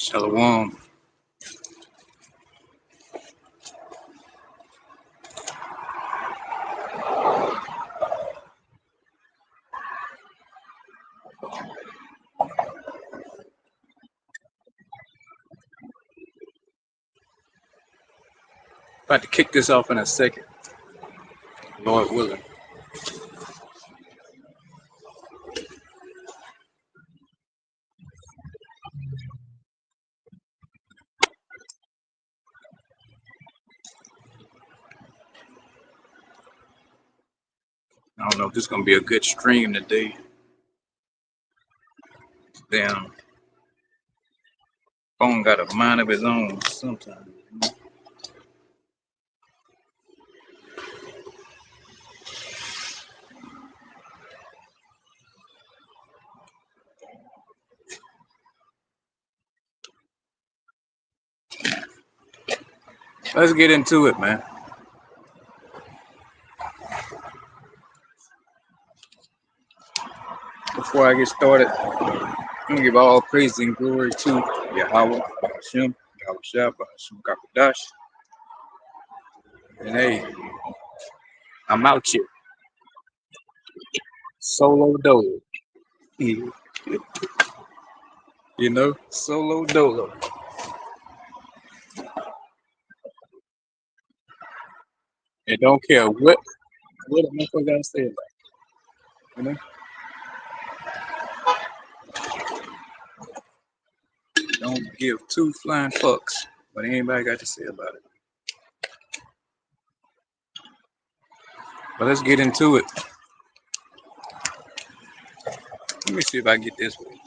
Shalom. About to kick this off in a second, Lord willing. I don't know if this is gonna be a good stream today. Damn, phone got a mind of its own sometimes. Let's get into it, man. Before I get started, I'm gonna give all praise and glory to Yahweh, Bahashim, Yahweh Shah, Bahashim Kakadash. And hey, I'm out here, solo dolo. You know, solo dolo. And don't care what a motherfucker gotta say about it, you know? Don't give two flying fucks what anybody got to say about it. But let's get into it. Let me see if I can get this way.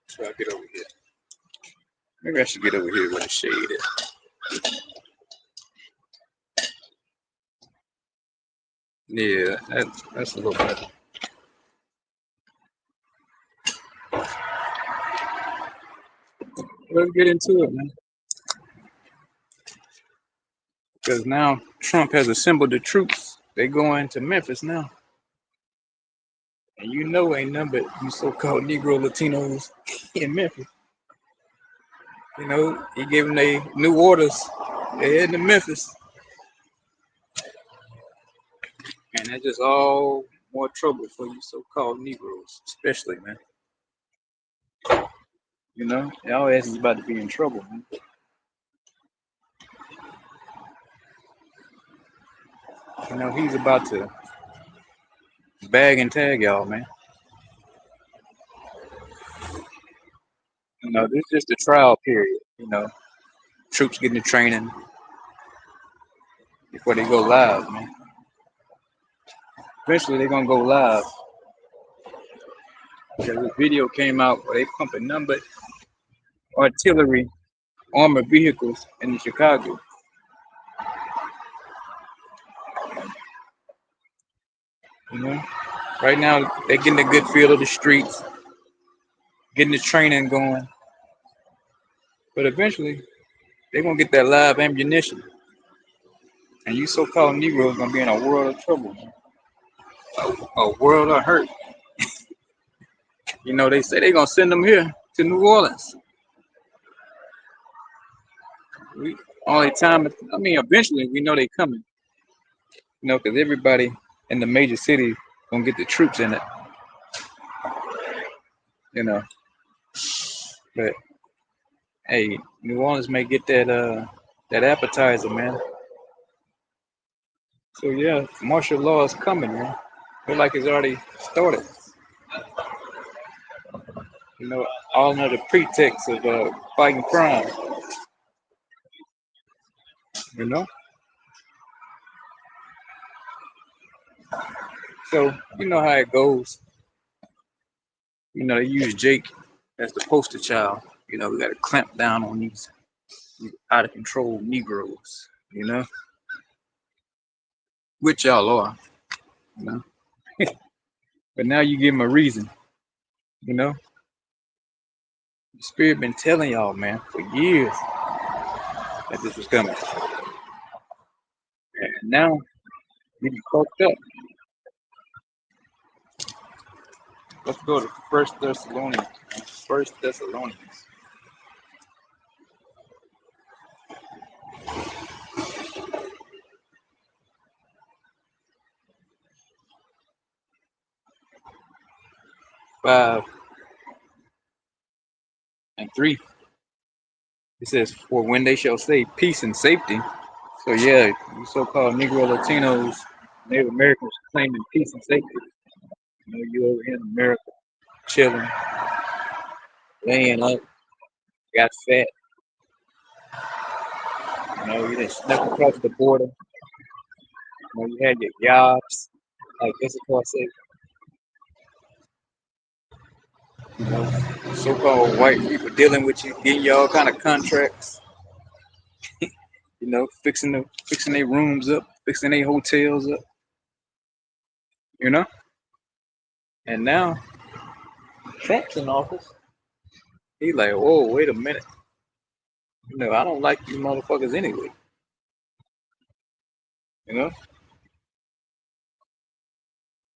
So I get over here. Maybe I should get over here where the shade is. Yeah, that's a little better. Let's get into it, man. Because now Trump has assembled the troops. They going to Memphis now. And you know ain't nothing but you so-called Negro Latinos in Memphis. You know, he gave them their new orders. They heading to Memphis. And that's just all more trouble for you so-called Negroes, especially, man. You know, y'all ass is about to be in trouble, man. You know, he's about to bag and tag y'all, man. You know, this is just a trial period. You know, troops getting the training before they go live, man. Eventually, they're gonna go live because this video came out where they pumping number artillery armored vehicles in Chicago. You know, right now they're getting a good feel of the streets, getting the training going, but eventually they're gonna get that live ammunition, and you so-called Negroes gonna be in a world of trouble, man. A world of hurt. You know, they say they're gonna send them here to New Orleans. We only time, I mean, eventually we know they coming. You know, because everybody in the major cities gonna get the troops in it. You know, but hey, New Orleans may get that appetizer, man. So yeah, martial law is coming, man. Feel like it's already started. You know, all under the pretext of fighting crime. You know, so you know how it goes. You know, they use Jake as the poster child. You know, we got to clamp down on these out of control Negroes. You know, which y'all are. You know, but now you give them a reason. You know, the spirit been telling y'all, man, for years that this was coming, and now you be fucked up. Let's go to First Thessalonians. First Thessalonians 5:3. It says, "For when they shall say peace and safety." So yeah, you so-called Negro Latinos, Native Americans claiming peace and safety. You know, you over here in America, chilling, laying up, got fat. You know, you didn't snuck across the border. You know, you had your jobs, like Issachar said. You know, so-called white people dealing with you, getting you all kind of contracts. You know, fixing their rooms up, fixing their hotels up. You know, and now Trump's in office. He like, whoa, wait a minute. You know, I don't like these motherfuckers anyway. You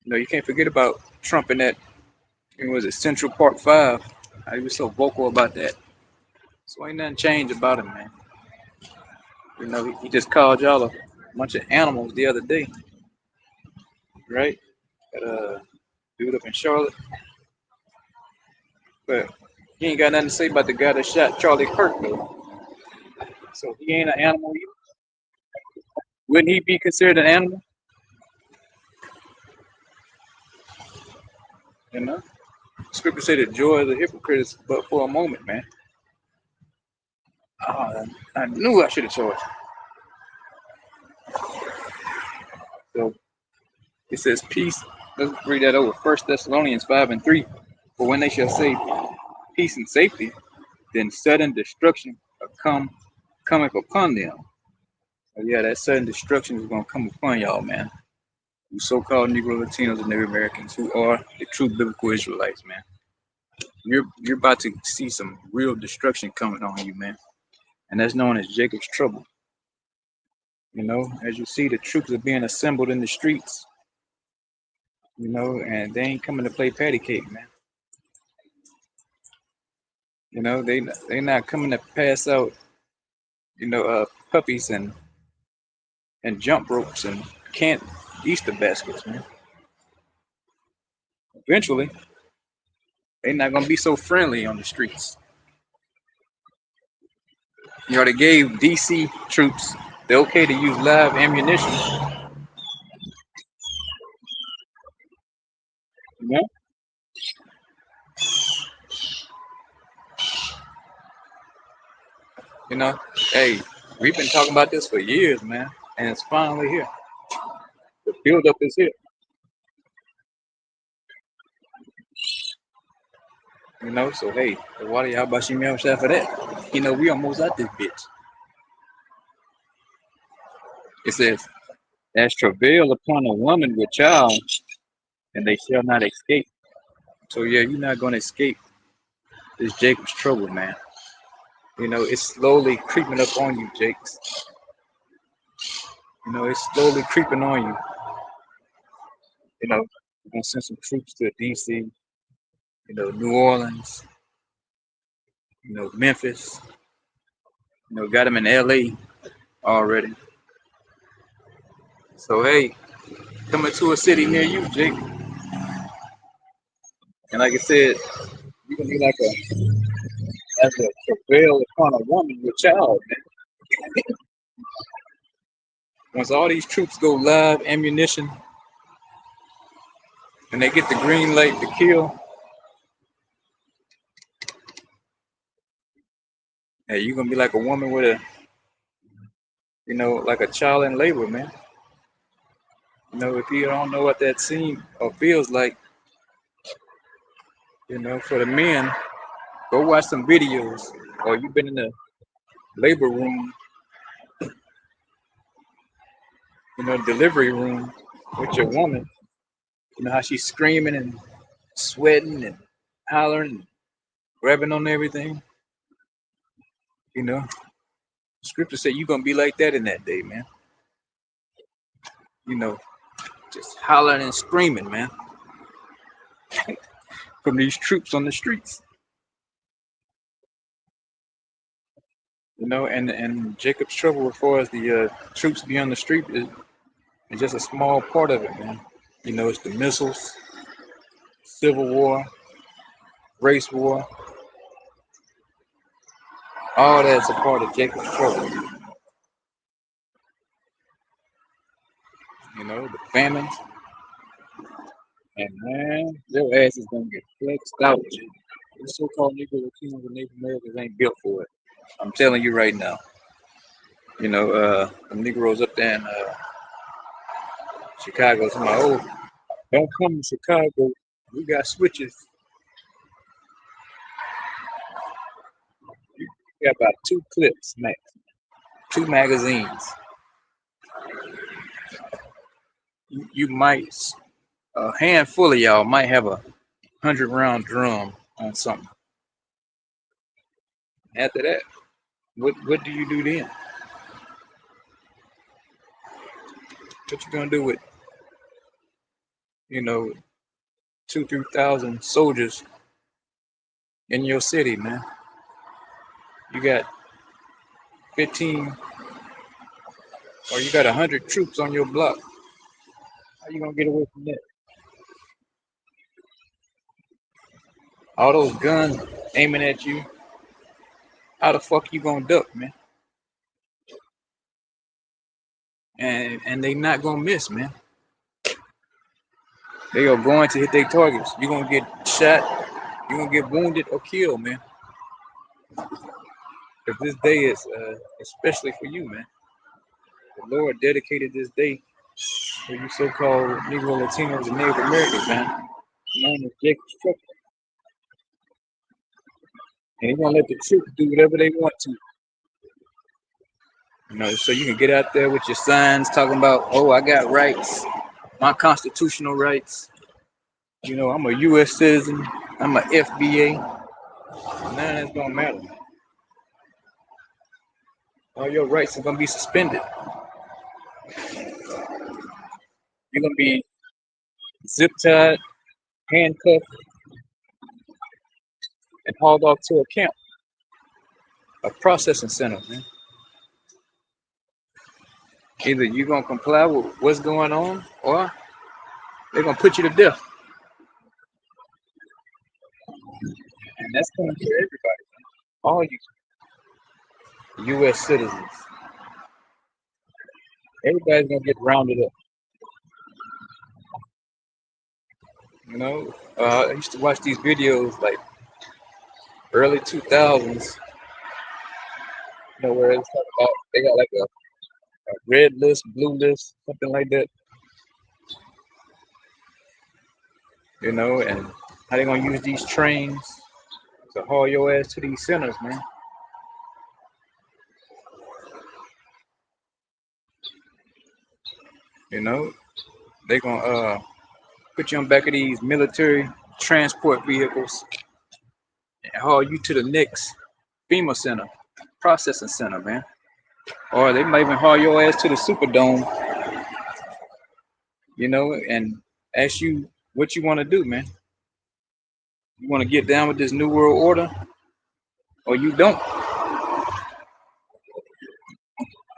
know, you can't forget about Trump and that. It was it Central Park 5. How he was so vocal about that. So ain't nothing changed about him, man. You know, he just called y'all a bunch of animals the other day, right? That dude up in Charlotte, but he ain't got nothing to say about the guy that shot Charlie Kirk though. So he ain't an animal either. Wouldn't he be considered an animal? You know, Scripture say the joy of the hypocrite is but for a moment, man. Oh, I knew I should have told you. So it says peace. Let's read that over. First Thessalonians 5:3. For when they shall say peace and safety, then sudden destruction cometh upon them. So yeah, that sudden destruction is gonna come upon y'all, man. You so-called Negro Latinos and Native Americans who are the true biblical Israelites, man. You're about to see some real destruction coming on you, man. And that's known as Jacob's trouble. You know, as you see, the troops are being assembled in the streets. You know, and they ain't coming to play patty cake, man. You know, they not coming to pass out, puppies and jump ropes and can't Easter baskets, man. Eventually, they're not gonna be so friendly on the streets. You know, they gave DC troops the okay to use live ammunition. You know, you know, hey, we've been talking about this for years, man, and it's finally here. The buildup is here. You know, so hey, what y'all about you me for that? You know, we almost at this bitch. It says, "As travail upon a woman with child, and they shall not escape." So yeah, you're not gonna escape this Jacob's trouble, man. You know, it's slowly creeping up on you, Jakes. You know, it's slowly creeping on you. You know, we're gonna send some troops to DC, New Orleans, Memphis, got them in LA already. So hey, coming to a city near you, Jake. And like I said, you can be like as a travail upon a woman with child, man. Once all these troops go live ammunition and they get the green light to kill, hey, you're gonna be like a woman with like a child in labor, man. If you don't know what that seems or feels like, for the men, go watch some videos. Or you've been in the labor room, delivery room with your woman. You know how she's screaming and sweating and hollering and grabbing on everything. You know, Scripture said you're gonna be like that in that day, man. You know, just hollering and screaming, man. from these troops on the streets. You know, and Jacob's trouble as far as the troops be on the street is just a small part of it, man. You know, it's the missiles, civil war, race war, all that's a part of Jacob's trouble. You know, the famines, and man, your ass is gonna get flexed out. The so-called Negro Latinos and Native Americans ain't built for it. I'm telling you right now. You know, the Negroes up there in Chicago, to my oh, don't come to Chicago. We got switches. You got about 2 clips, max, 2 magazines. You might, a handful of y'all might have a 100-round drum on something. After that, what do you do then? What you gonna do with, you know, 2,000-3,000 soldiers in your city, man? You got 15 or you got 100 troops on your block. How you gonna get away from that? All those guns aiming at you. How the fuck you gonna duck, man? And they not gonna miss, man. They are going to hit their targets. You're gonna get shot. You're gonna get wounded or killed, man. Because this day is especially for you, man. The Lord dedicated this day for you so-called Negro Latinos and Native Americans, man. Known as Jacob's trouble. And he's gonna let the troops do whatever they want to. You know, so you can get out there with your signs talking about, oh, I got rights, my constitutional rights. You know, I'm a U.S. citizen. I'm a FBA. None of that's gonna matter. All your rights are gonna be suspended. You're gonna be zip tied, handcuffed, and hauled off to a camp, a processing center, man. Either you're gonna comply with what's going on, or they're gonna put you to death. And that's coming for everybody, all you U.S. citizens. Everybody's gonna get rounded up. You know, I used to watch these videos like early 2000s. You know, where it's talking about they got like a red list, blue list, something like that. You know, and how they gonna use these trains to haul your ass to these centers, man. You know, they gonna put you on back of these military transport vehicles and haul you to the next FEMA center, processing center, man. Or they might even haul your ass to the Superdome, you know, and ask you what you want to do, man. You want to get down with this new world order, or you don't?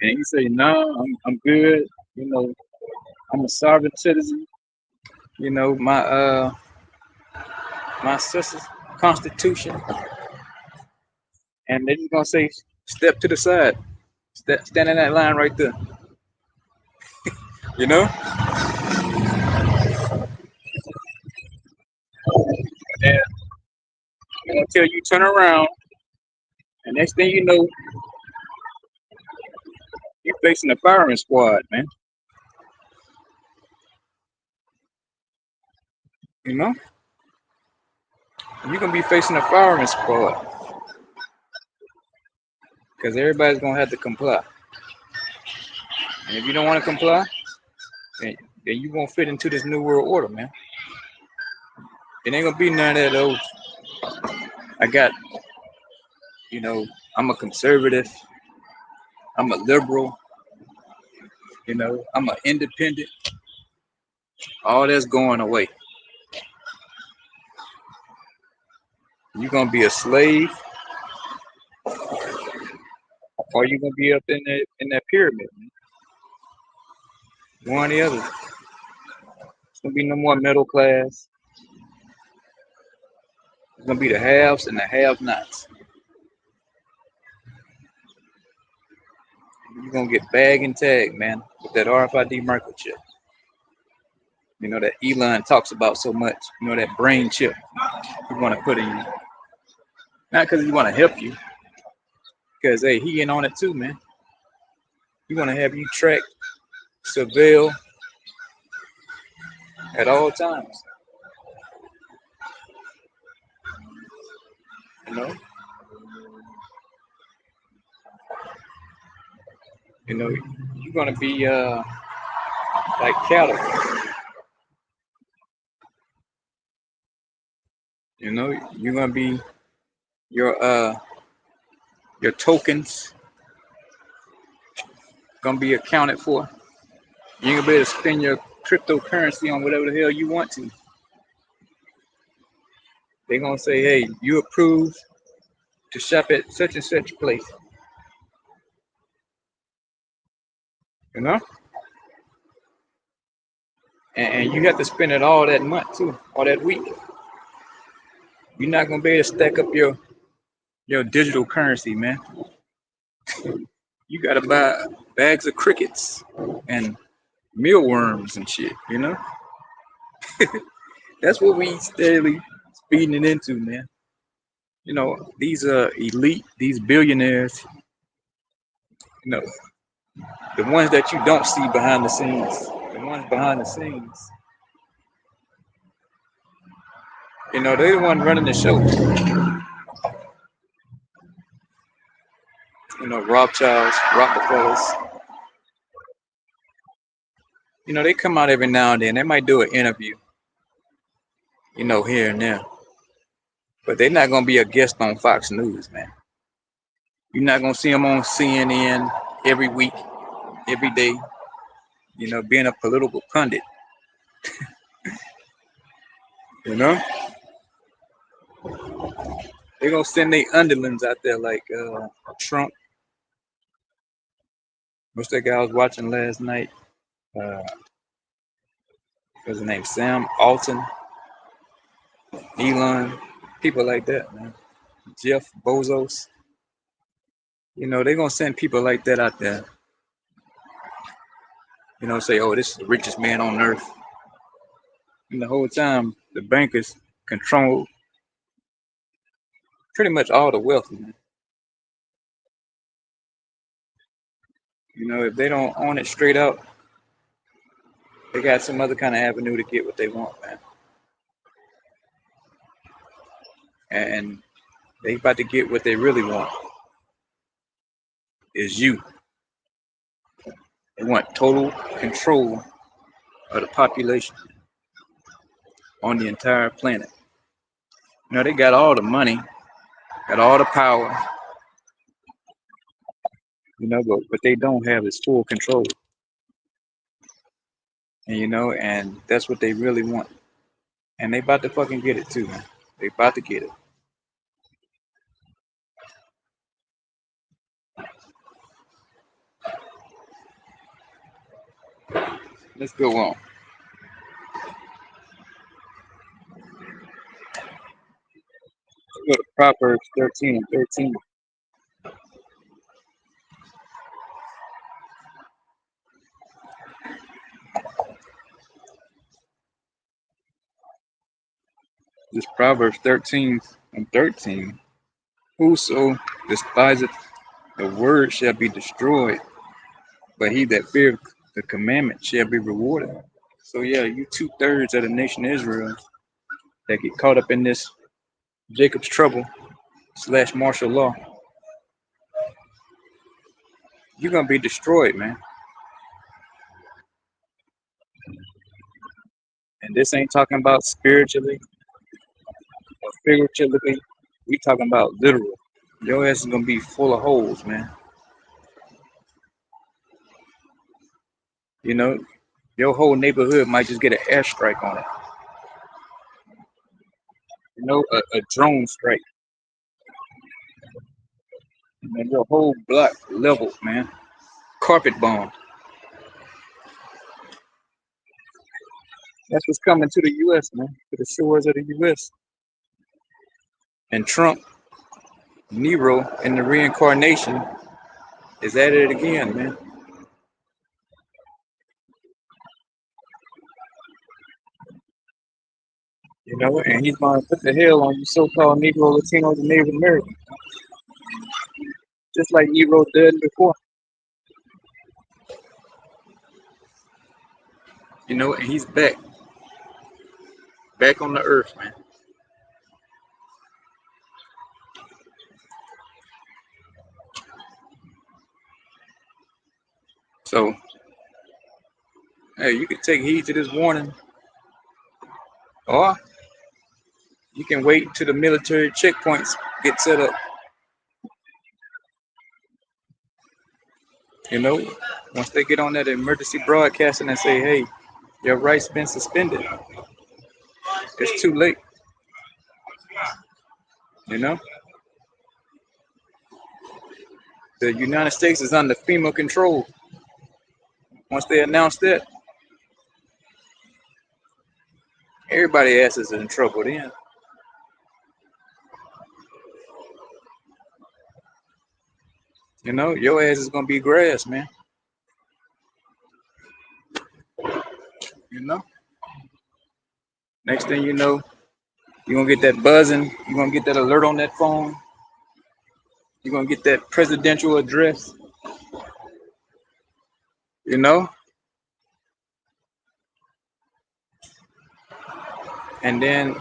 And you say, no, I'm good. You know, I'm a sovereign citizen. You know, my sister's constitution, and they're just gonna say, step to the side, stand in that line right there. You know, and they're gonna tell you turn around, and next thing you know, you're facing a firing squad, man. You know, you're gonna be facing a firing squad because everybody's gonna have to comply. And if you don't want to comply, then you won't fit into this new world order, man. It ain't gonna be none of that. Oh, I got, you know, I'm a conservative. I'm a liberal. You know, I'm an independent. All that's going away. You gonna be a slave, or you gonna be up in that pyramid, man. One or the other. It's gonna be no more middle class. It's gonna be the haves and the have-nots. You're gonna get bag and tag, man, with that RFID microchip. You know that Elon talks about so much. You know that brain chip you want to put in you, not because he want to help you, because hey, he in on it too, man. He want to have you track, surveil at all times. You know, you're gonna be like cattle. You know, you're gonna be your your tokens gonna be accounted for. You're gonna be able to spend your cryptocurrency on whatever the hell you want to. They're gonna say, hey, you approved to shop at such and such place. You know, and you have to spend it all that month too, all that week. You're not gonna be able to stack up your digital currency, man. You gotta buy bags of crickets and mealworms and shit. You know, that's what we steadily speeding it into, man. You know, these elite, these billionaires. You know, the ones that you don't see behind the scenes, the ones behind the scenes. You know, they're the one running the show. You know, Rothschilds, Rockefellers. You know, they come out every now and then. They might do an interview, you know, here and there. But they're not gonna be a guest on Fox News, man. You're not gonna see them on CNN every week, every day. You know, being a political pundit. You know, they're gonna send their underlings out there like Trump. What's that guy I was watching last night? Uh, what's his name? Sam Alton, Elon, people like that, man. Jeff Bezos. You know, they're gonna send people like that out there. You know, say, oh, this is the richest man on earth. And the whole time, the bankers control pretty much all the wealth, man. You know, if they don't own it straight out, they got some other kind of avenue to get what they want, man. And they about to get what they really want is you. They want total control of the population on the entire planet. You know, they got all the money, got all the power, you know, but they don't have is full control. And you know, and that's what they really want. And they about to fucking get it too, man. They about to get it. Let's go on. Let's go to Proverbs 13 and 13. This Proverbs 13 and 13. Whoso despiseth the word shall be destroyed, but he that feareth the commandment shall be rewarded. So yeah, you 2/3 of the nation of Israel that get caught up in this Jacob's trouble / martial law, you're gonna be destroyed, man. And this ain't talking about spiritually or figuratively. We talking about literal. Your ass is gonna be full of holes, man. You know, your whole neighborhood might just get an airstrike on it. A drone strike, man, your whole block leveled, man. Carpet bomb. That's what's coming to the U.S., man, to the shores of the U.S. And Trump, Nero, and the reincarnation is at it again, man. And he's gonna put the hell on you so-called Negro, Latinos, and Native Americans, just like Nero did before. And he's back on the earth, man. So, hey, you can take heed to this warning, or you can wait until the military checkpoints get set up. You know, once they get on that emergency broadcasting and say, "Hey, your rights been suspended," it's too late. You know, the United States is under FEMA control. Once they announce that, everybody else is in trouble then. Your ass is gonna be grass, man. You know. Next thing you know, you're gonna get that buzzing. You're gonna get that alert on that phone. You're gonna get that presidential address. You know, and then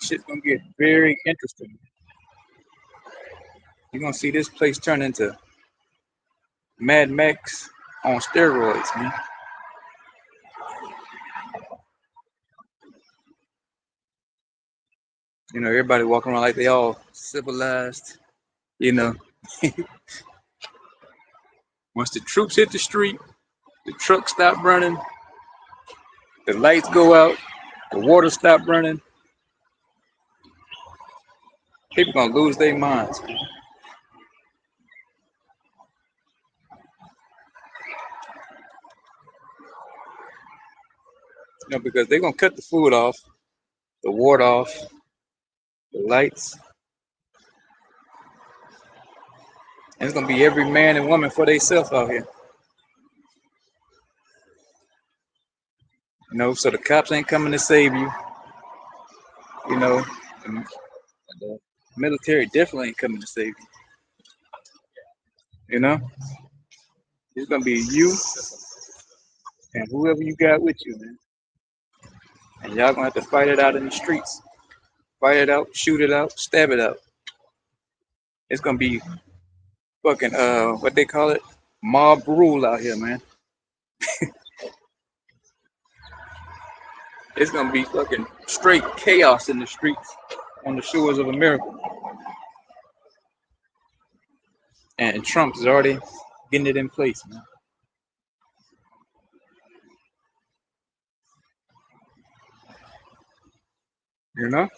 shit's gonna get very interesting. You're gonna see this place turn into Mad Max on steroids, man. Everybody walking around like they all civilized. You know, once the troops hit the street, the trucks stop running, the lights go out, the water stop running. People gonna lose their minds. Because they're gonna cut the food off, the water off, the lights, and it's gonna be every man and woman for themselves out here. So the cops ain't coming to save you. And the military definitely ain't coming to save you. It's gonna be you and whoever you got with you, man. And y'all gonna have to fight it out in the streets. Fight it out, shoot it out, stab it out. It's gonna be fucking what they call it? Mob rule out here, man. It's gonna be fucking straight chaos in the streets on the shores of America. And Trump is already getting it in place, man. You know?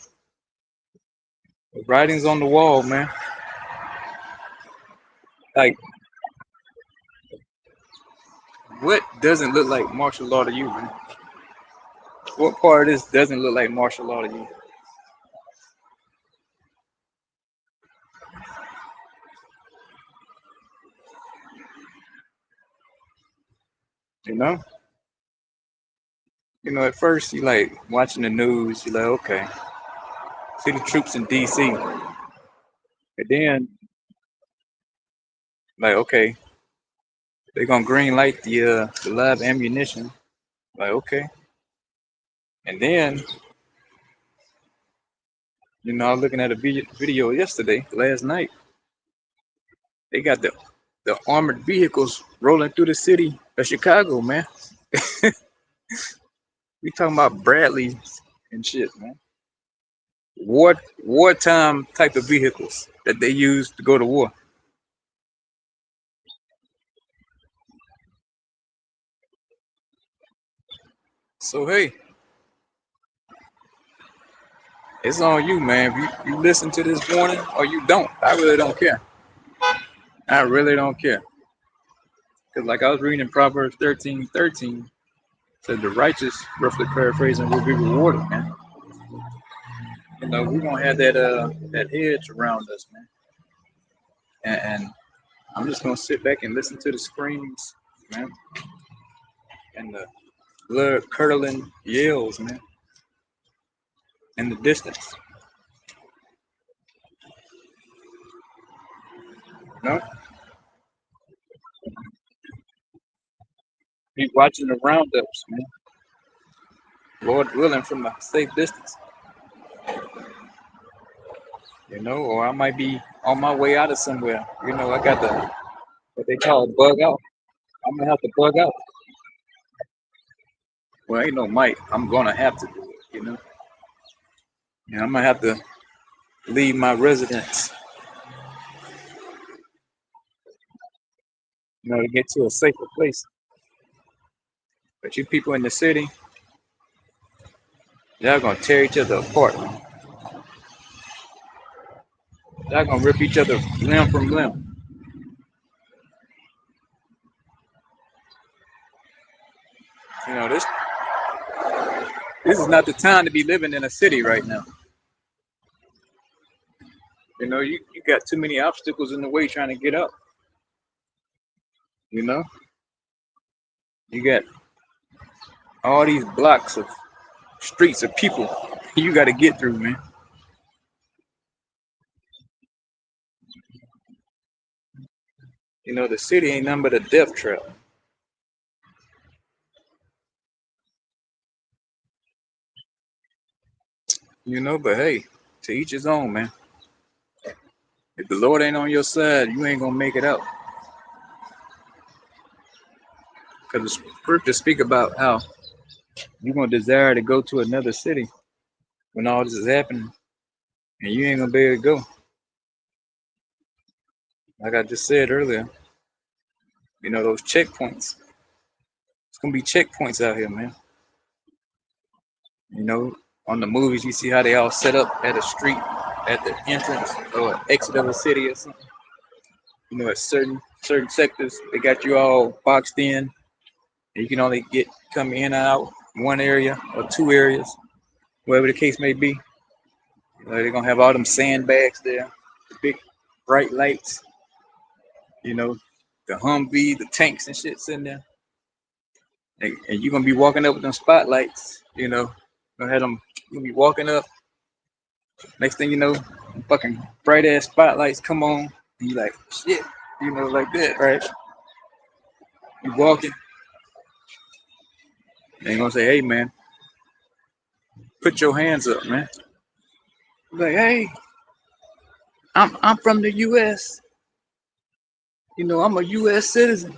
The writing's on the wall, man. Like, what doesn't look like martial law to you, man? What part of this doesn't look like martial law to you? You know? At first you like watching the news, you're like, okay, see the troops in DC. And then like, okay, they're gonna green light the live ammunition. Like, okay. And then, I was looking at a video yesterday, last night. They got the armored vehicles rolling through the city of Chicago, man. We talking about Bradleys and shit, man. Wartime type of vehicles that they use to go to war. So hey, It's on you, man. If you listen to this warning or you don't, I really don't care. I really don't care. Because like I was reading in Proverbs 13:13, said the righteous, roughly paraphrasing, will be rewarded, man. You know, we're gonna have that hedge around us, man. And I'm just gonna sit back and listen to the screams, man, and the blood curdling yells, man, in the distance. You know, be watching the roundups, man. Lord willing, from a safe distance. You know, or I might be on my way out of somewhere. You know, I got the what they call bug out. I'm gonna have to bug out. Well, ain't no might. I'm gonna have to do it. You know, and I'm gonna have to leave my residence. You know, to get to a safer place. But you people in the city, y'all gonna tear each other apart. Y'all gonna rip each other limb from limb. You know, this is not the time to be living in a city right now. You know, you got too many obstacles in the way trying to get up. You know, you got all these blocks of streets of people you got to get through, man. You know, the city ain't nothing but a death trap. You know, but hey, to each his own, man. If the Lord ain't on your side, you ain't gonna make it out. Because the scriptures speak about how you're gonna desire to go to another city when all this is happening, and you ain't gonna be able to go. Like I just said earlier, you know, those checkpoints. It's gonna be checkpoints out here, man. You know, on the movies, you see how they all set up at a street, at the entrance or exit of a city or something. You know, at certain sectors, they got you all boxed in, and you can only come in and out one area or two areas, whatever the case may be. You know, they're gonna have all them sandbags there, the big bright lights. You know, the Humvee, the tanks and shit sitting there, and you're gonna be walking up with them spotlights. You know, gonna have them. You gonna be walking up. Next thing you know, fucking bright ass spotlights come on, and you like shit. You know, like that, right? You walking, and they gonna say, "Hey, man, put your hands up, man." Like, hey, I'm from the U.S. You know, I'm a U.S. citizen.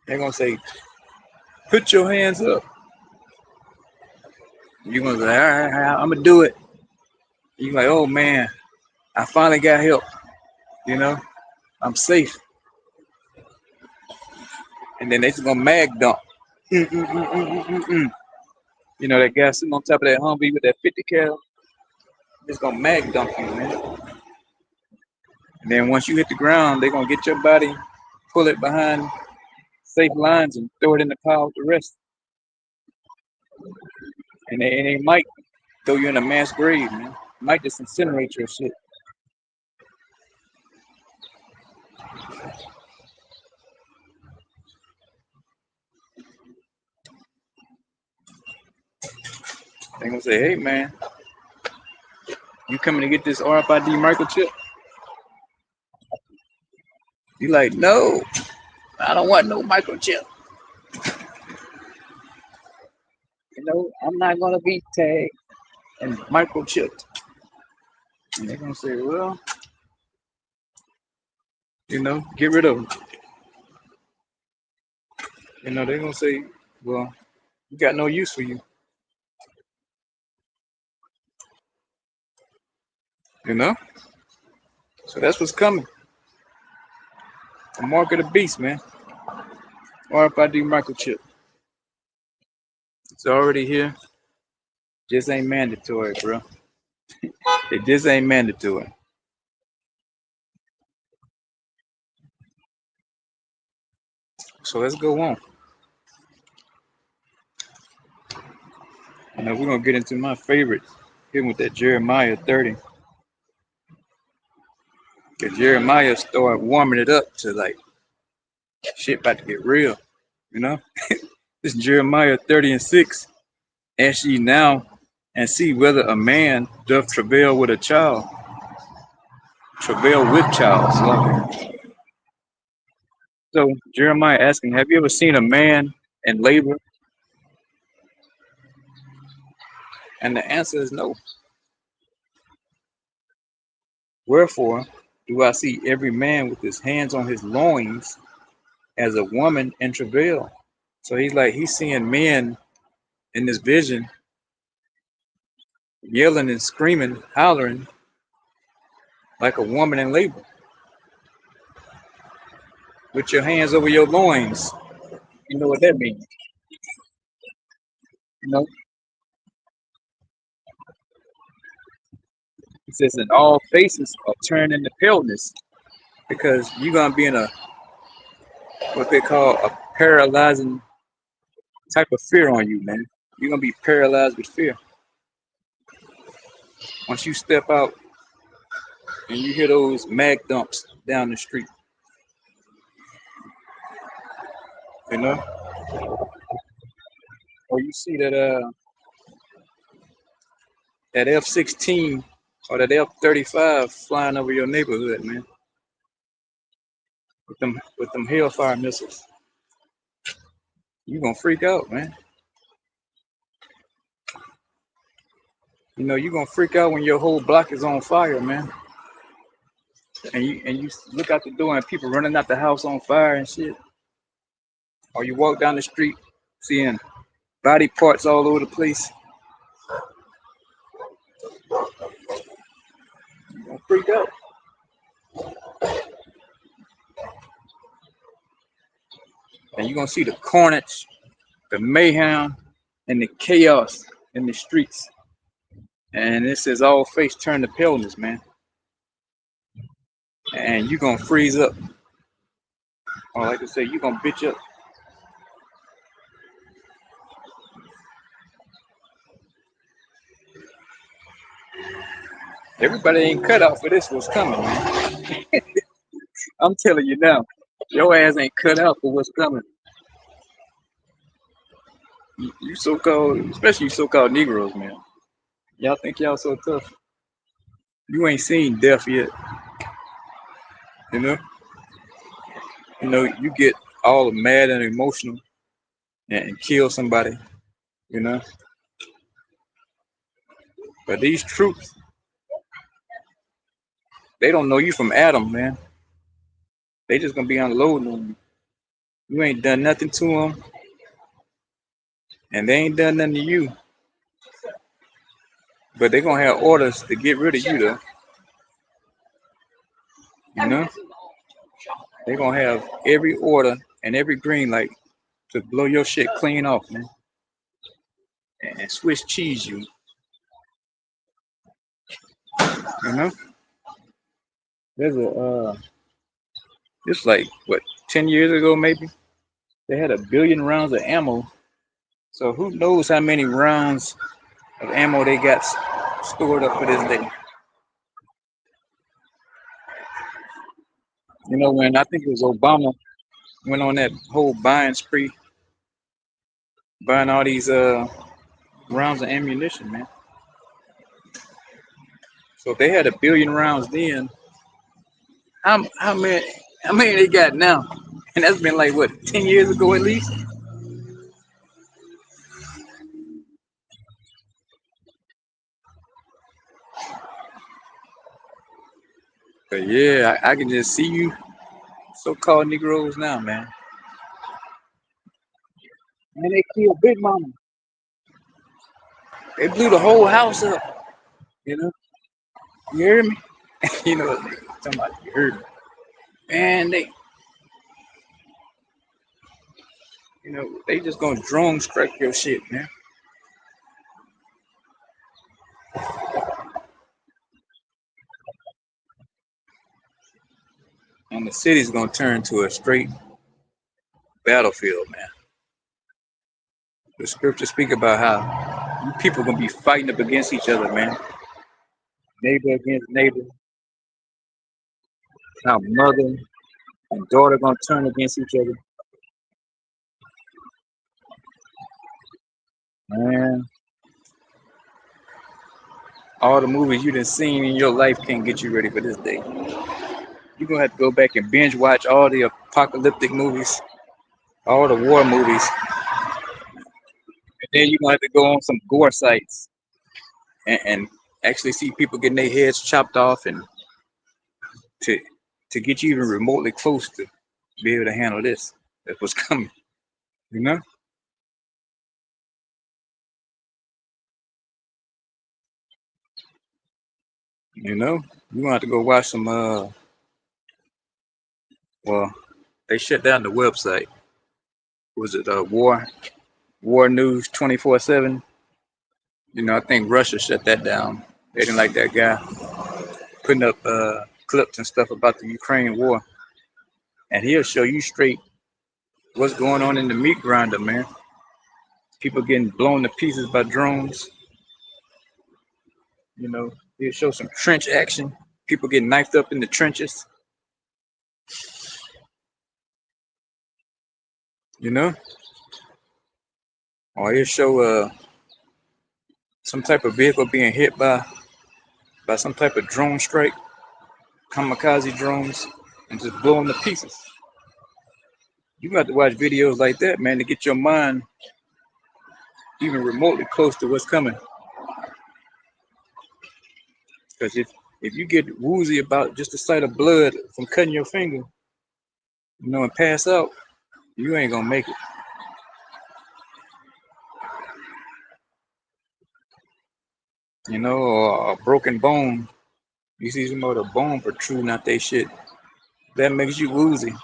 They're gonna say, "Put your hands up." You're gonna say, "All right, I'm gonna do it." You're like, "Oh man, I finally got help." You know, I'm safe. And then they just gonna mag dump. Mm, mm, mm, mm, mm, mm, mm. You know, that guy sitting on top of that Humvee with that 50 cal, it's gonna mag dump you, man. And then once you hit the ground, they're gonna get your body, pull it behind safe lines, and throw it in the pile with the rest. And they might throw you in a mass grave, man. Might just incinerate your shit. They gonna say, "Hey, man, you coming to get this RFID microchip?" You like, "No, I don't want no microchip. You know, I'm not gonna be tagged and microchipped." And they're gonna say, "Well, you know, get rid of them." You know, they're gonna say, "Well, we got no use for you." You know, so that's what's coming. The mark of the beast, man. RFID microchip. It's already here. Just ain't mandatory, bro. It just ain't mandatory. So let's go on. We're gonna get into my favorite, hitting with that Jeremiah 30. Cause Jeremiah started warming it up to like shit about to get real, you know? This is Jeremiah 30 and 6. Ask ye now and see whether a man doth travail with a child. Travail with child. So Jeremiah asking, have you ever seen a man in labor? And the answer is no. Wherefore do I see every man with his hands on his loins as a woman in travail? So he's seeing men in this vision yelling and screaming, hollering like a woman in labor with your hands over your loins. You know what that means? You know, it says in all faces are turned into paleness because you're gonna be in a what they call a paralyzing type of fear on you, man. You're gonna be paralyzed with fear. Once you step out and you hear those mag dumps down the street, you know, or you see that F-16 or that F-35 flying over your neighborhood, man, with them Hellfire missiles, you gonna freak out, man. You know, you're gonna freak out when your whole block is on fire, man. And you look out the door and people running out the house on fire and shit. Or you walk down the street seeing body parts all over the place. You're gonna freak out. And you're gonna see the carnage, the mayhem, and the chaos in the streets. And it says all face turn to paleness, man. And you're gonna freeze up. Or like I say, you're gonna bitch up. Everybody ain't cut out for this what's coming, man. I'm telling you now, your ass ain't cut out for what's coming. You so-called, especially you so-called Negroes, man. Y'all think y'all so tough. You ain't seen death yet, you know. You know, you get all mad and emotional and kill somebody, you know. But these troops, they don't know you from Adam, man. They just gonna be unloading on you. You ain't done nothing to them, and they ain't done nothing to you. But they gonna have orders to get rid of you, though. You know, they gonna have every order and every green light to blow your shit clean off, man, and Swiss cheese you. You know, there's it's like what 10 years ago maybe they had 1 billion rounds of ammo. So who knows how many rounds of ammo they got stored up for this day? You know, when I think it was Obama went on that whole buying spree, buying all these rounds of ammunition, man. So if they had 1 billion rounds then, how many they got now? And that's been like what 10 years ago at least. But yeah, I can just see you so-called Negroes now, man. Man, they killed Big Mama. They blew the whole house up. You know, you hear me? You know what they talking about? You heard me? Man, they just gonna drone strike your shit, man. And the city's gonna turn to a straight battlefield, man. The scriptures speak about how you people gonna be fighting up against each other, man. Neighbor against neighbor. How mother and daughter gonna turn against each other. Man, all the movies you done seen in your life can't get you ready for this day. You're gonna have to go back and binge watch all the apocalyptic movies, all the war movies, and then you're gonna have to go on some gore sites and actually see people getting their heads chopped off and to to get you even remotely close to be able to handle this. That's what's coming, you know? You know? You're gonna have to go watch some well, they shut down the website. Was it War News 24/7? You know, I think Russia shut that down. They didn't like that guy putting up clips and stuff about the Ukraine war. And he'll show you straight what's going on in the meat grinder, man. People getting blown to pieces by drones. You know, he'll show some trench action. People getting knifed up in the trenches. You know, or he'll show some type of vehicle being hit by some type of drone strike, kamikaze drones, and just blow them to pieces. You got to watch videos like that, man, to get your mind even remotely close to what's coming. Because if you get woozy about just the sight of blood from cutting your finger, you know, and pass out, you ain't gonna make it. You know, or a broken bone. You see some of the bone protruding out they shit. That makes you woozy.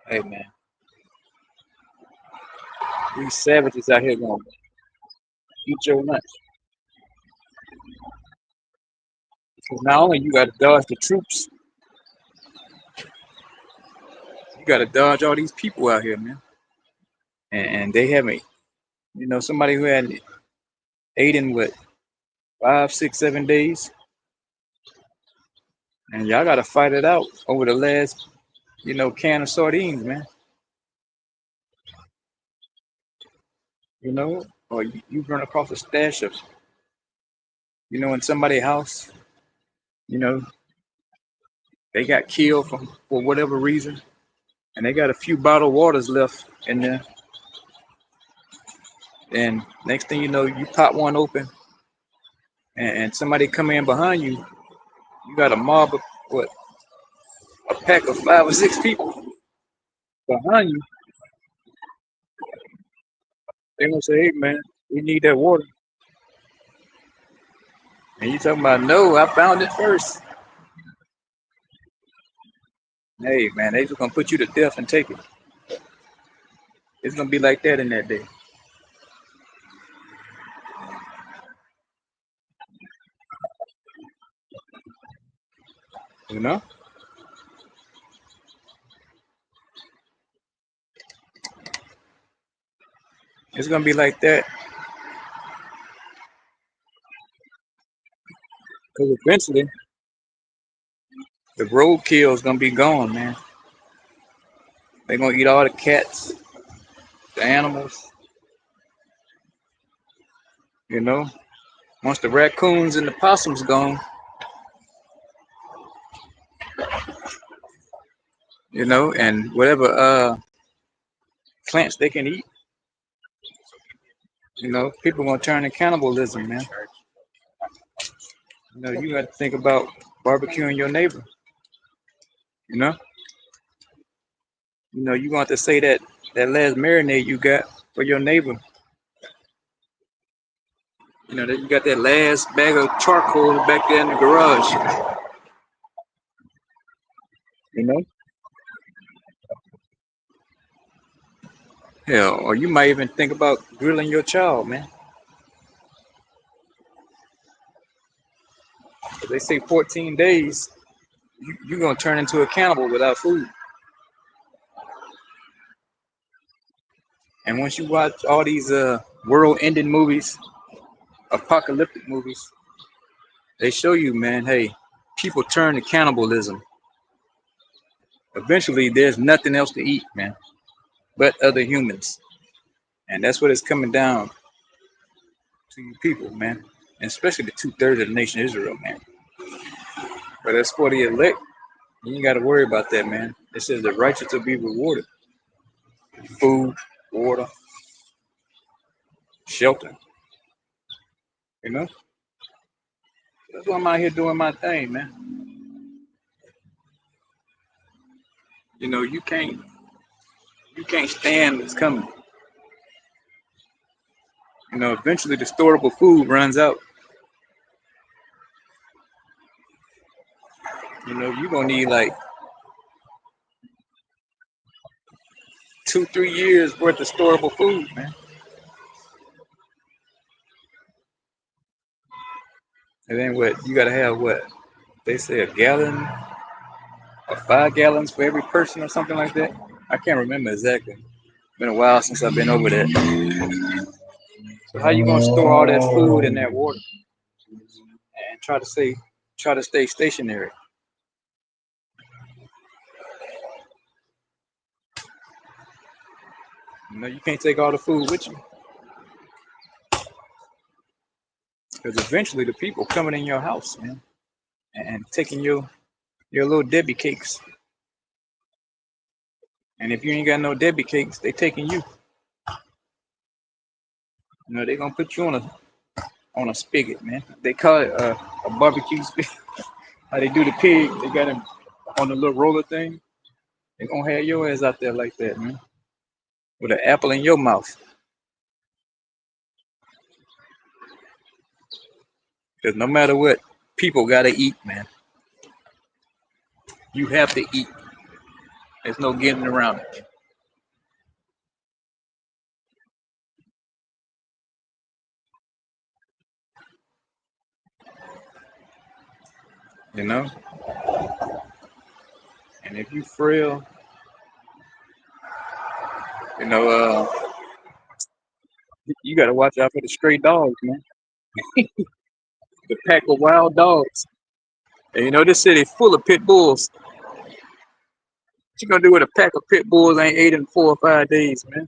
Hey man, these savages out here gonna eat your lunch. 'Cause not only you gotta dodge the troops, you gotta dodge all these people out here, man. And they haven't, you know, somebody who had ate in what 5, 6, 7 days, and y'all gotta fight it out over the last, you know, can of sardines, man. You know, or you run across a stash of, you know, in somebody's house, you know, they got killed for whatever reason, and they got a few bottled waters left in there. And next thing you know, you pop one open, and somebody come in behind you. You got a mob of what, a pack of 5 or 6 people behind you. They gonna say, "Hey man, we need that water," and you talking about, "No, I found it first." Hey man, they just gonna put you to death and take it. It's gonna be like that in that day, you know. It's gonna be like that because eventually the roadkill is gonna be gone, man. They're gonna eat all the cats, the animals, you know. Once the raccoons and the possums gone, you know, and whatever plants they can eat, you know, people gonna turn to cannibalism, man. You know, you got to think about barbecuing your neighbor. You know, you want to say that last marinade you got for your neighbor. You know that you got that last bag of charcoal back there in the garage. You know, hell, or you might even think about grilling your child, man. But they say 14 days, you're gonna turn into a cannibal without food. And once you watch all these world-ending movies, apocalyptic movies, they show you, man, hey, people turn to cannibalism. Eventually, there's nothing else to eat, man, but other humans. And that's what it's coming down to you people, man. And especially the two-thirds of the nation of Israel, man. But as for the elect, you ain't got to worry about that, man. It says the righteous will be rewarded. Food, water, shelter, you know? That's why I'm out here doing my thing, man. You know, you can't stand what's coming. You know, eventually the storable food runs out. You know, you're gonna need like 2, 3 years worth of storable food, man. And then what? You gotta have what? They say a gallon or 5 gallons for every person or something like that. I can't remember exactly. Been a while since I've been over there. So how you gonna store all that food and that water and try to stay stationary? You know, you can't take all the food with you because eventually the people coming in your house, man, and taking your little Debbie cakes. And if you ain't got no Debbie cakes, they taking you. You know, they gonna put you on a spigot, man. They call it a barbecue spigot. How they do the pig, they got him on the little roller thing. They gonna have your ass out there like that, man, with an apple in your mouth. Because no matter what, people gotta eat, man. You have to eat. There's no getting around it. You know. And if you frail, you know, you gotta watch out for the stray dogs, man. The pack of wild dogs. And you know, this city full of pit bulls. What you gonna do with a pack of pit bulls ain't ate in 4 or 5 days, man?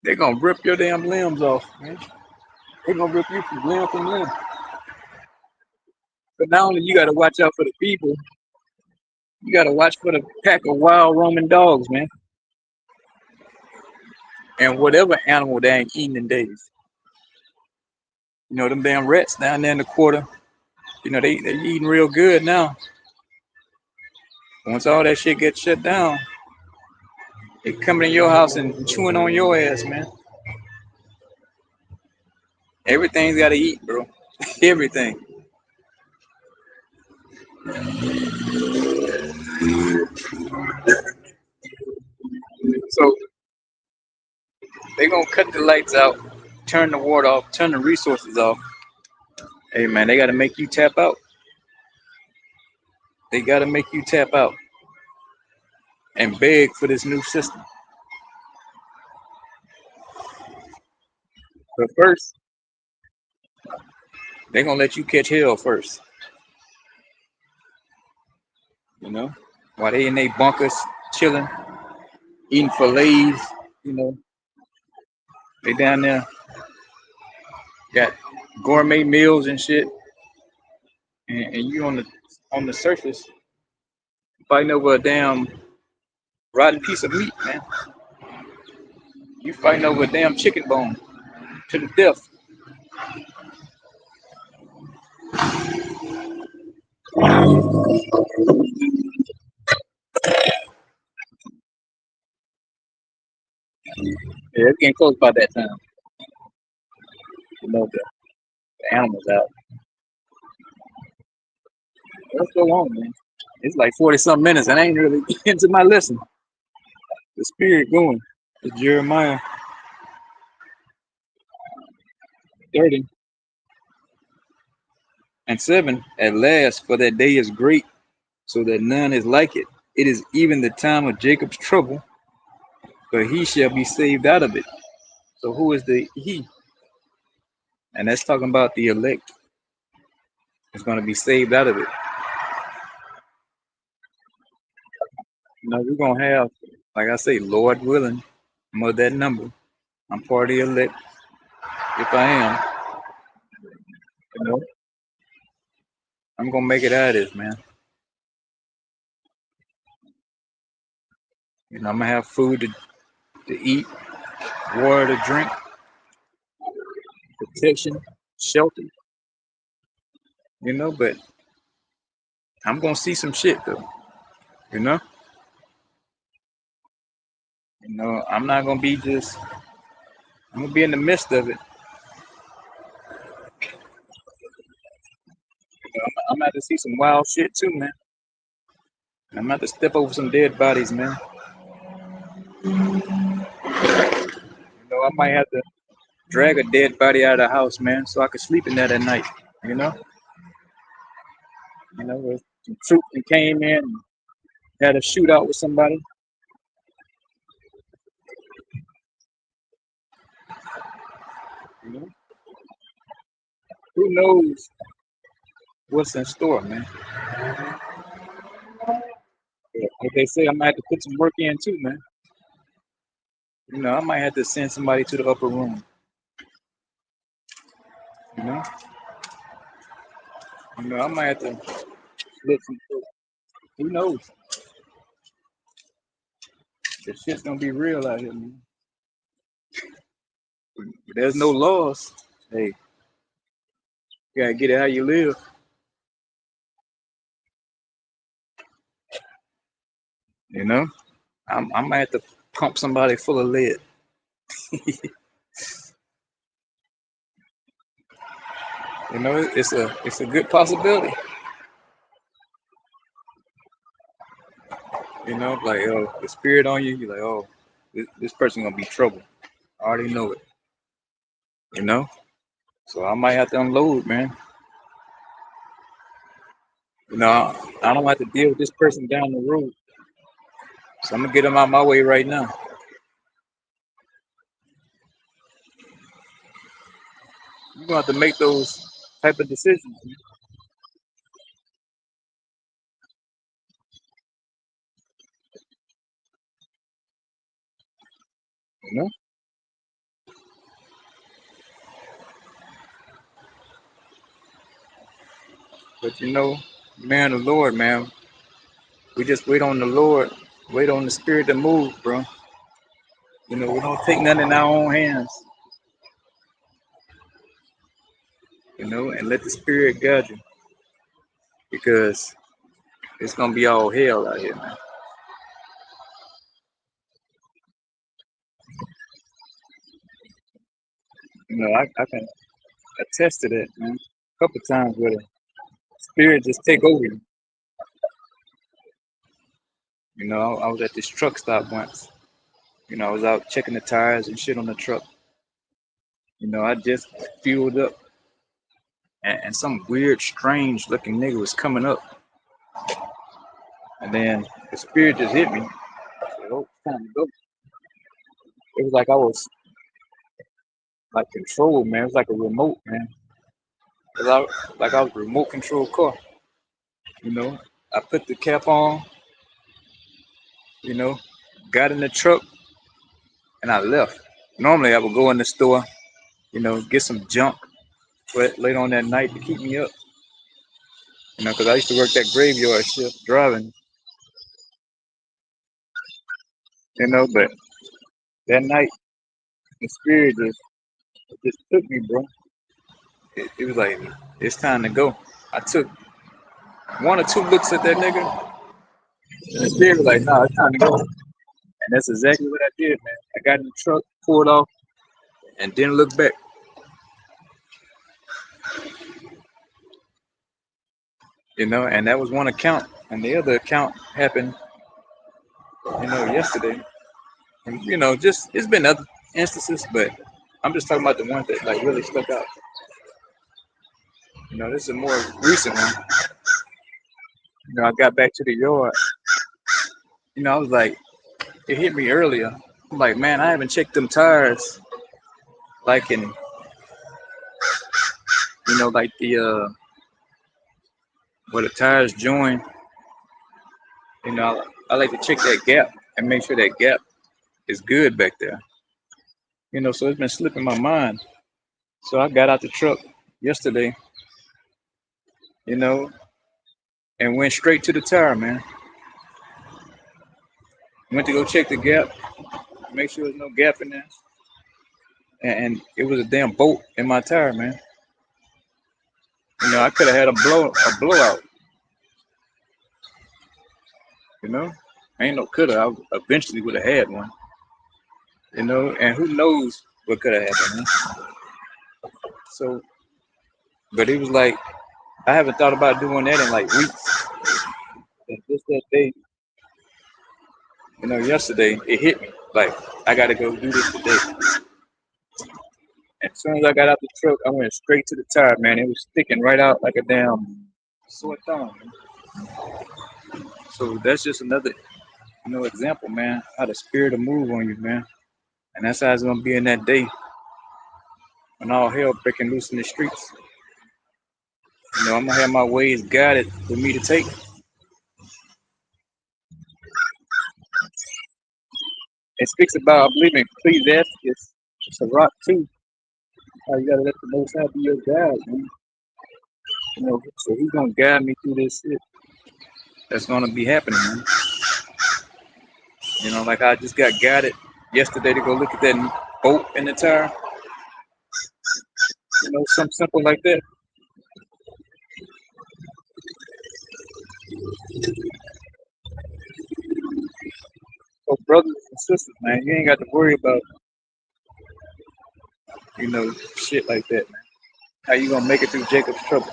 They gonna rip your damn limbs off, man. They gonna rip you from limb. But not only you gotta watch out for the people, you gotta watch for the pack of wild Roman dogs, man. And whatever animal they ain't eating in days. You know, them damn rats down there in the quarter, you know, they eating real good now. Once all that shit gets shut down, they coming in your house and chewing on your ass, man. Everything's gotta eat, bro. Everything. So they gonna cut the lights out, turn the water off, turn the resources off. Hey man, they gotta make you tap out. They gotta make you tap out and beg for this new system. But first, they gonna let you catch hell first, you know? While they in their bunkers chilling, eating fillets, you know, they down there got gourmet meals and shit, and you on the surface fighting over a damn rotten piece of meat, man. You fighting over a damn chicken bone to the death. Yeah, it's getting close by that time. You know, the animals out. Let's go on, man. It's like 40 something minutes and I ain't really into my lesson. The spirit going. It's Jeremiah 30. And 7, at last, for that day is great, so that none is like it. It is even the time of Jacob's trouble, but he shall be saved out of it. So who is the he? And that's talking about the elect is going to be saved out of it. We're going to have, like I say, Lord willing, I'm of that number. I'm part of the elect. If I am, you know, I'm going to make it out of this, man. I'm going to have food to eat, water to drink, protection, shelter, but I'm going to see some shit, though, you know? I'm not going to be I'm going to be in the midst of it. I'm about to see some wild shit too, man. I'm about to step over some dead bodies, man. I might have to drag a dead body out of the house, man, so I can sleep in that at night. You know, where some troops came in, and had a shootout with somebody. You know, who knows what's in store, man? Like they say, I might have to put some work in too, man. I might have to send somebody to the upper room. You know, I might have to slip some. Who knows? The shit's gonna be real out here, man. There's no laws. Hey, you gotta get it how you live. I might have to pump somebody full of lead. It's a good possibility. Like the spirit on you, you're like, oh, this person gonna be trouble. I already know it. So I might have to unload, man. I don't have to deal with this person down the road. So I'm gonna get them out my way right now. You're gonna have to make those type of decisions. You know? But man, the Lord, man, we just wait on the Lord, wait on the Spirit to move, bro. We don't take nothing in our own hands. And let the Spirit guide you, because it's gonna be all hell out here, man. I can attest to that, man. A couple times where the Spirit just take over you. I was at this truck stop once. I was out checking the tires and shit on the truck. I just fueled up, and some weird, strange looking nigga was coming up. And then the Spirit just hit me. I said, oh, it's time to go. It was like I was like controlled, man. It was like a remote, man. Like I was a remote control car. I put the cap on, you know, got in the truck, and I left. Normally I would go in the store, get some junk later on that night to keep me up. Because I used to work that graveyard shift driving, but that night the Spirit just took me, bro. It was like, it's time to go. I took one or two looks at that nigga, and the Spirit was like, nah, it's time to go. And that's exactly what I did, man. I got in the truck, pulled off, and didn't look back. And that was one account. And the other account happened, yesterday. And, just, it's been other instances, but I'm just talking about the ones that, like, really stuck out. You know, this is a more recent one. You know, I got back to the yard. You know, I was like, it hit me earlier. I'm like, man, I haven't checked them tires like in, you know, like the where the tires join. You know, I like to check that gap and make sure that gap is good back there. You know, so it's been slipping my mind. So I got out the truck yesterday, you know, and went straight to the tire, man. Went to go check the gap, make sure there's no gap in there. And it was a damn bolt in my tire, man. You know, I could have had a blowout, you know. Ain't no coulda. I eventually would have had one, you know, and who knows what could have happened, man. So, but it was like, I haven't thought about doing that in like weeks. And just that day, you know, yesterday, it hit me. Like, I got to go do this today. And as soon as I got out the truck, I went straight to the tire, man. It was sticking right out like a damn sore thumb. So that's just another, you know, example, man, how the spirit will move on you, man. And that's how it's gonna be in that day when all hell breaking loose in the streets. You know, I'm gonna have my ways guided for me to take. It speaks about, I believe in Ecclesiastes, Sirach too. How you gotta let the Most High be your guide, man. You know, so He's gonna guide me through this shit that's gonna be happening, man. You know, like I just got guided yesterday to go look at that bolt in the tire. You know, something simple like that. So, brothers and sisters, man, you ain't got to worry about, you know, shit like that, man. How you gonna make it through Jacob's trouble?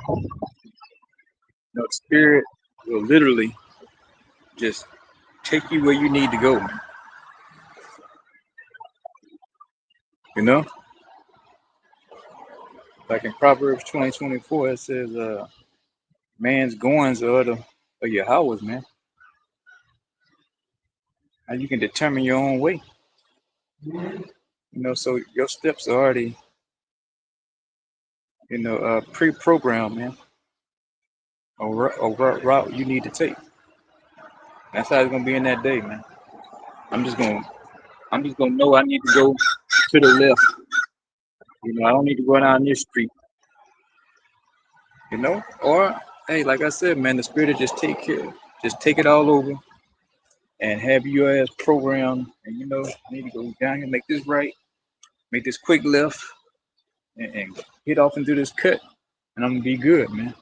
You know, the spirit will literally just take you where you need to go, man. You know, like in Proverbs 20:24, it says, "Man's goings are of Yahweh's, man. How you can determine your own way. You know, so your steps are already, you know, pre-programmed, man. A route you need to take. That's how it's gonna be in that day, man. I'm just gonna, I'm just gonna know I need to go to the left. You know, I don't need to go down this street. You know, or hey, like I said, man, the spirit will just take care, just take it all over and have your ass programmed. And you know, I need to go down here, make this right, make this quick left, and get off and do this cut, and I'm gonna be good, man.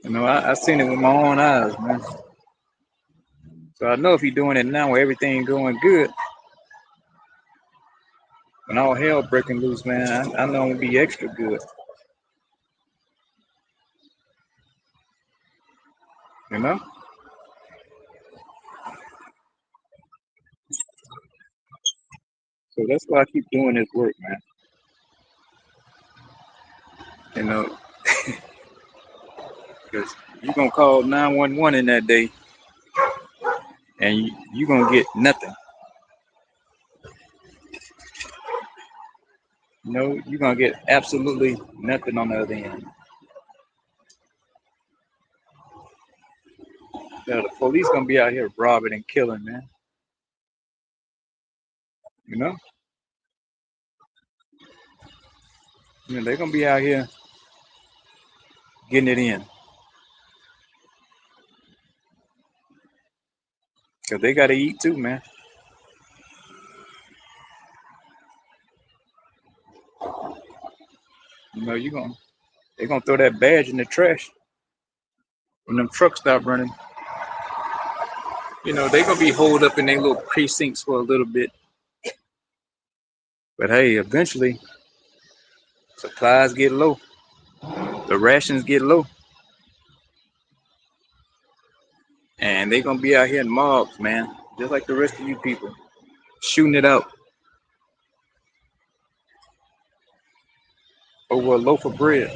You know, I seen it with my own eyes, man. So I know if he's doing it now where everything going good, when all hell breaking loose, man, I know I'm gonna be extra good. You know? So that's why I keep doing this work, man. You know, because you're gonna call 911 in that day and you're gonna get nothing. You know, you're gonna get absolutely nothing on the other end. The police gonna be out here robbing and killing, man. You know? You know, they're gonna be out here getting it in. Cause they gotta eat too, man. You know, they're gonna throw that badge in the trash when them trucks stop running. You know, they're gonna be holed up in their little precincts for a little bit. But hey, eventually supplies get low. The rations get low. And they're gonna be out here in mobs, man. Just like the rest of you people. Shooting it out. over a loaf of bread.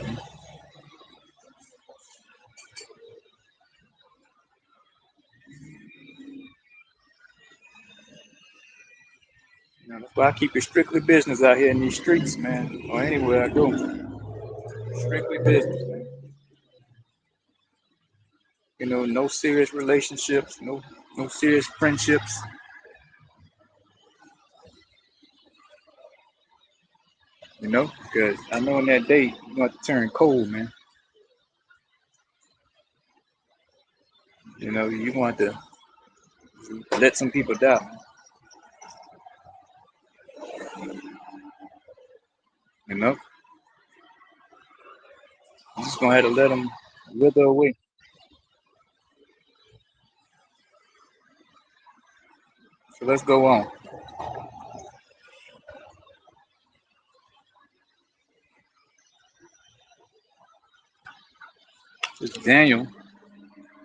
You know, that's why I keep it strictly business out here in these streets, man, or anywhere I go. Strictly business, man. You know, no serious relationships, no serious friendships. You know, because I know in that day you're going to turn cold, man. You know, you want to let some people die. You know, you just gonna have to let them wither away. So let's go on. It's Daniel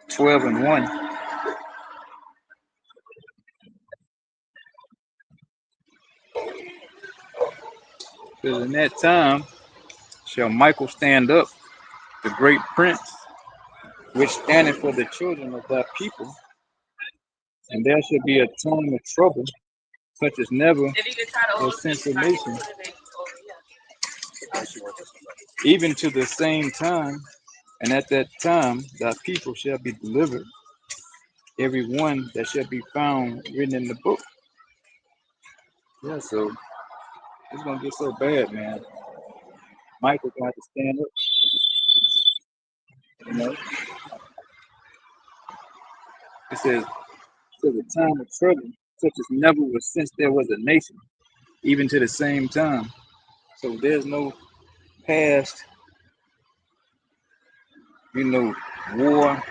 12 and 1. Because in that time shall Michael stand up, the great prince, which standeth for the children of thy people, and there shall be a time of trouble, such as never was since a nation, even to the same time. And at that time thy people shall be delivered, every one that shall be found written in the book. Yeah, so it's gonna get so bad, man. Michael's gonna have to stand up, you know. It says, to the time of trouble, such as never was since there was a nation, even to the same time. So there's no past, you know, war,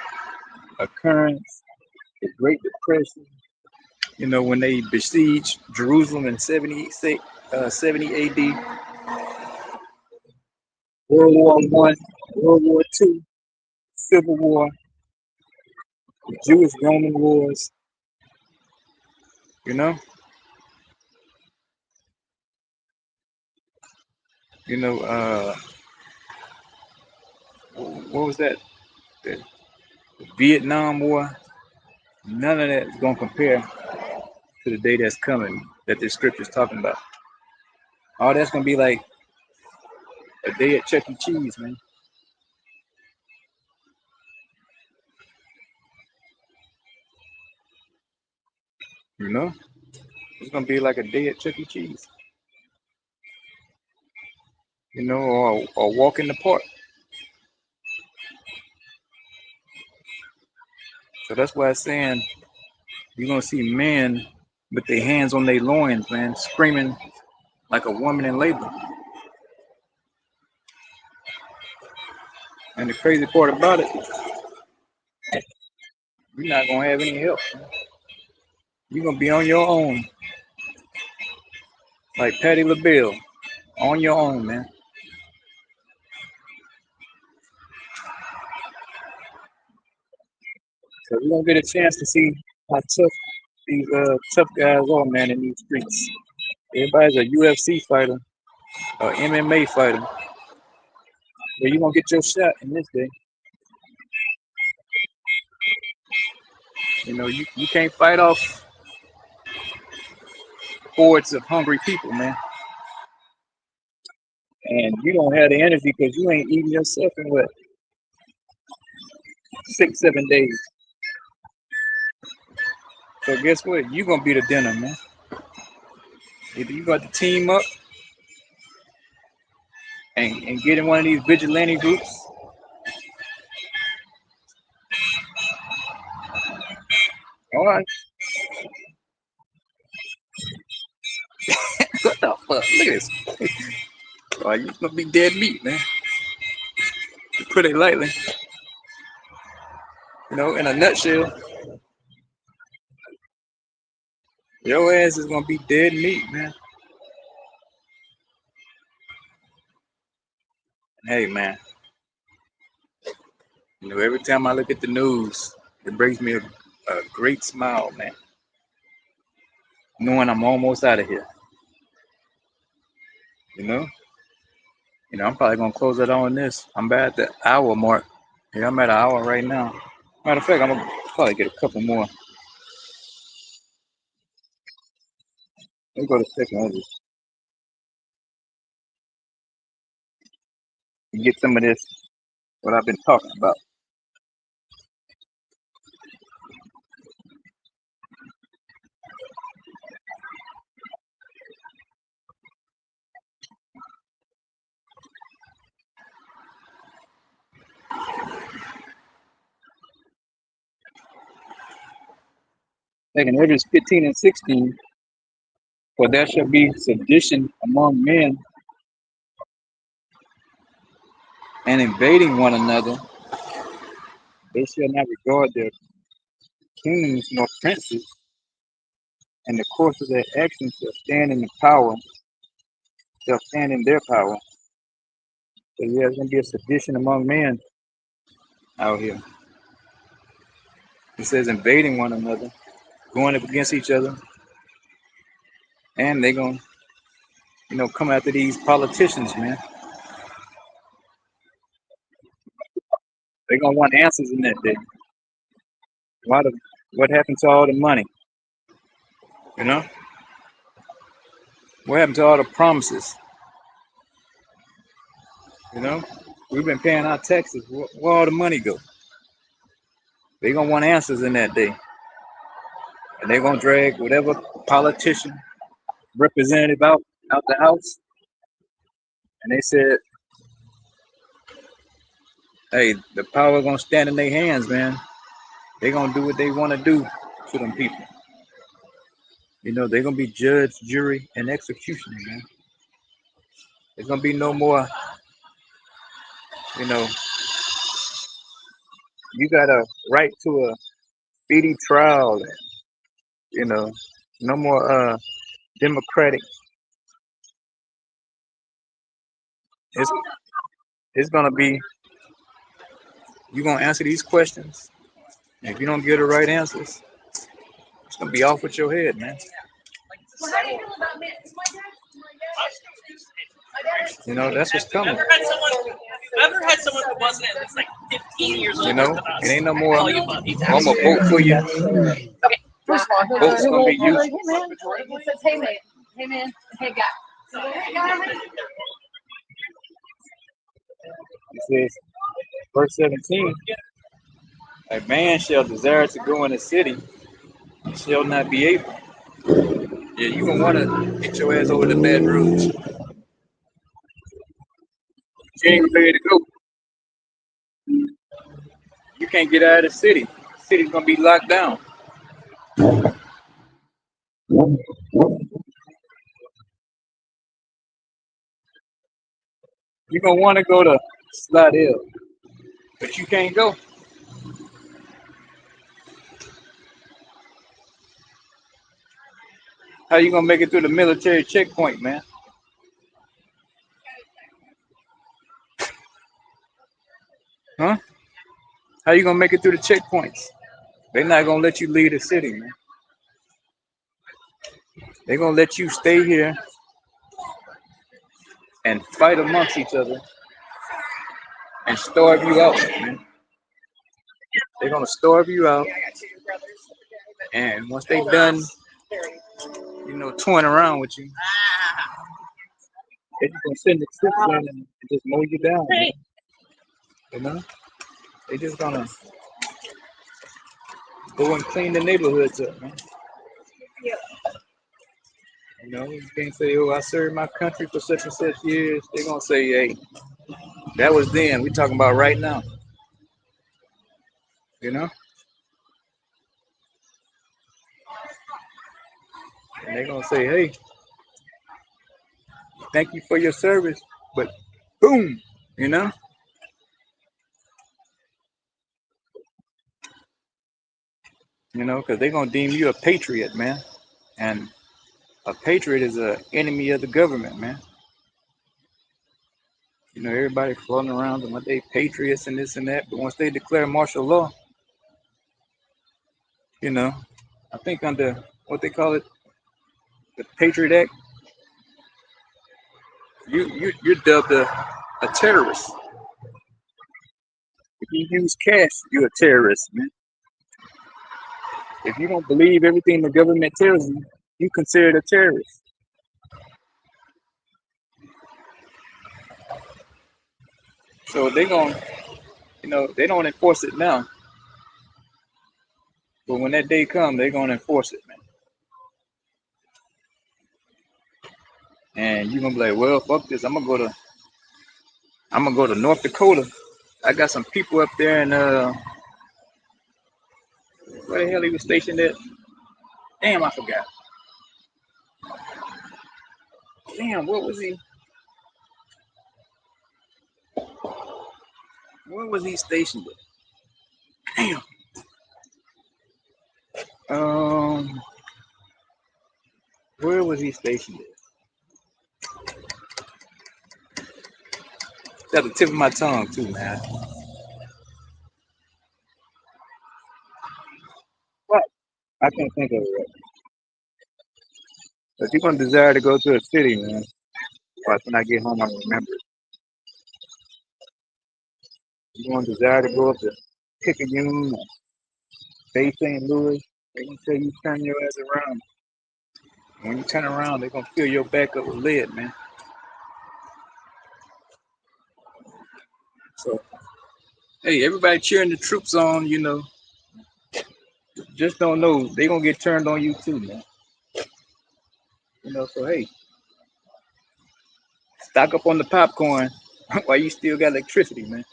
occurrence, the Great Depression, you know, when they besieged Jerusalem in 70 AD, World War One, World War Two, Civil War, Jewish Roman wars, you know, you know, what was that? The Vietnam War. None of that is gonna compare to the day that's coming that this scripture's talking about. All that's gonna be like a day at Chuck E. Cheese, man. You know, it's gonna be like a day at Chuck E. Cheese. You know, or walk in the park. So that's why it's saying you're gonna see men with their hands on their loins, man, screaming like a woman in labor. And the crazy part about it, you're not gonna have any help. You're gonna be on your own, like Patti LaBelle, on your own, man. So we're gonna get a chance to see how tough these tough guys are, man, in these streets. Everybody's a UFC fighter, or MMA fighter, but you're gonna get your shot in this day. You know, you can't fight off hordes of hungry people, man. And you don't have the energy because you ain't eating yourself in what 6, 7 days. So guess what? You gonna be the dinner, man. Either you got to team up and get in one of these vigilante groups. All right. What the fuck? Look at this. Oh, you gonna be dead meat, man. To put it lightly. You know, in a nutshell, your ass is gonna be dead meat, man. And hey, man, you know, every time I look at the news, it brings me a great smile, man. Knowing I'm almost out of here, you know? I'm probably gonna close it on this. I'm about at the hour mark. Yeah, I'm at an hour right now. Matter of fact, I'm gonna probably get a couple more. Let me go to second others and get some of this what I've been talking about. Second Ezra 15 and 16. For there shall be sedition among men, and invading one another. They shall not regard their kings nor princes, and the course of their actions shall stand in their power. So yeah, there's gonna be a sedition among men out here. It says invading one another, going up against each other, and they're gonna, come after these politicians, man. They're gonna want answers in that day. What happened to all the money? You know? What happened to all the promises? You know? We've been paying our taxes. Where all the money go? They're gonna want answers in that day. And they're gonna drag whatever politician, representative out the house. And they said, hey, the power gonna stand in their hands, man. They're gonna do what they wanna do to them people. They're gonna be judge, jury, and executioner, man. There's gonna be no more, you know, you got a right to a speedy trial, no more democratic. It's it's gonna be you're gonna answer these questions. And if you don't get the right answers, it's gonna be off with your head, man. Well, how do you feel about men? That's what's coming. Ever had someone who wasn't at least like 15 years old? It ain't no more. I'm gonna vote for you. Okay. First of all, vote's gonna be you. Hey man, it says hey man, hey guy. It says, verse 17, a man shall desire to go in the city, and shall not be able. Yeah, you gonna wanna get your ass over the bad roads. You ain't ready to go. You can't get out of the city. The city's gonna be locked down. You're gonna want to go to Slidell, but you can't go. How you gonna make it through the military checkpoint, man? Huh? How you gonna make it through the checkpoints? They're not gonna let you leave the city, man. They're gonna let you stay here and fight amongst each other and starve you out, man. They're gonna starve you out, and once they done, toying around with you, they just gonna send the troops in and just mow you down, man. They just gonna go and clean the neighborhoods up, man. You can't say, oh, I served my country for such and such years. They're gonna say, hey, that was then. We talking about right now. You know? And they're gonna say, hey, thank you for your service, but boom, you know? Because they're gonna deem you a patriot, man. And a patriot is an enemy of the government, man. Everybody floating around them, what they patriots and this and that, but once they declare martial law, I think under what they call it, the Patriot Act, you're dubbed a terrorist. If you use cash, you're a terrorist, man. If you don't believe everything the government tells you, you considered a terrorist. So they gonna, they don't enforce it now. But when that day comes, they're gonna enforce it, man. And you're gonna be like, well, fuck this. I'm gonna go to North Dakota. I got some people up there in where the hell he was stationed at? Damn, I forgot. Damn, what was he? Where was he stationed at? Damn. Um, where was he stationed at? It's at the tip of my tongue too, man. What? I can't think of it right. But you're gonna desire to go to a city, man. Watch when I get home, I remember it. You're gonna desire to go up to Picayune or Bay St. Louis. They're gonna tell you turn your ass around. When you turn around, they're gonna fill your back up with lead, man. So, hey, everybody cheering the troops on, just don't know they gonna get turned on you too, man. So hey, stock up on the popcorn while you still got electricity, man.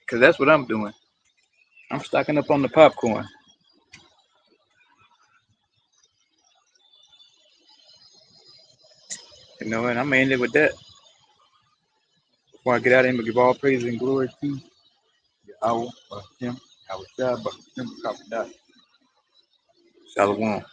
Cause that's what I'm doing. I'm stocking up on the popcorn. And I'm gonna end it with that. Before I get out of here, I'm gonna give all praise and glory to Yahweh, Him, our God, but Him, Shalom.